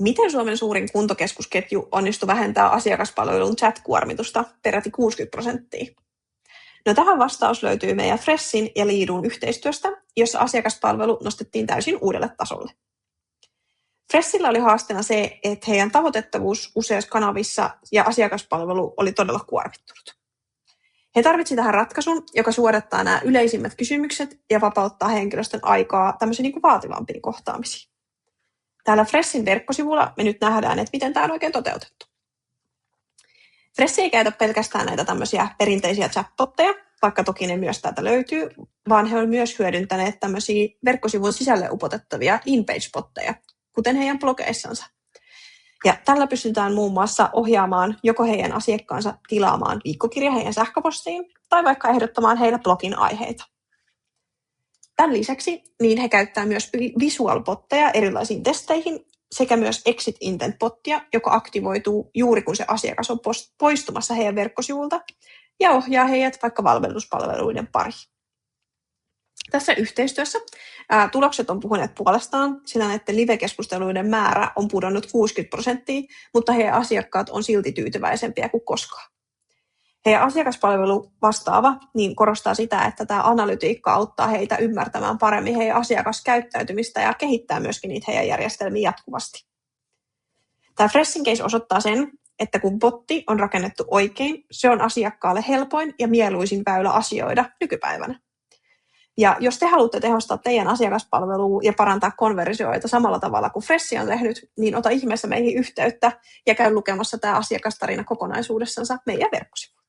Miten Suomen suurin kuntokeskusketju onnistui vähentämään asiakaspalvelun chat-kuormitusta peräti 60%? No tähän vastaus löytyy meidän Freshin ja Liidun yhteistyöstä, jossa asiakaspalvelu nostettiin täysin uudelle tasolle. Freshillä oli haasteena se, että heidän tavoitettavuus useissa kanavissa ja asiakaspalvelu oli todella kuormittunut. He tarvitsivat tähän ratkaisun, joka suodattaa nämä yleisimmät kysymykset ja vapauttaa henkilöstön aikaa tämmöisiin niin kuin vaativampiin kohtaamisiin. Täällä Freshin verkkosivulla me nyt nähdään, että miten tämä on oikein toteutettu. Fresh ei käytä pelkästään näitä tämmöisiä perinteisiä chatbotteja, vaikka toki ne myös täältä löytyy, vaan he ovat myös hyödyntäneet tämmöisiä verkkosivun sisälle upotettavia in-page-botteja, kuten heidän blogeissansa. Ja tällä pystytään muun muassa ohjaamaan joko heidän asiakkaansa tilaamaan viikkokirja heidän sähköpostiin tai vaikka ehdottamaan heille blogin aiheita. Tämän lisäksi niin he käyttävät myös visual-botteja erilaisiin testeihin sekä myös exit intent-bottia, joka aktivoituu juuri kun se asiakas on poistumassa heidän verkkosivulta ja ohjaa heidät vaikka valmennuspalveluiden pariin. Tässä yhteistyössä tulokset on puhuneet puolestaan, sillä näiden live-keskusteluiden määrä on pudonnut 60%, mutta heidän asiakkaat on silti tyytyväisempiä kuin koskaan. Heidän asiakaspalvelu vastaava niin korostaa sitä, että tämä analytiikka auttaa heitä ymmärtämään paremmin heidän asiakaskäyttäytymistä ja kehittää myöskin niitä heidän järjestelmiä jatkuvasti. Tämä Freshin case osoittaa sen, että kun botti on rakennettu oikein, se on asiakkaalle helpoin ja mieluisin väylä asioida nykypäivänä. Ja jos te haluatte tehostaa teidän asiakaspalvelua ja parantaa konversioita samalla tavalla kuin Fresh on tehnyt, niin ota ihmeessä meihin yhteyttä ja käy lukemassa tämä asiakastarina kokonaisuudessansa meidän verkkosivuilla.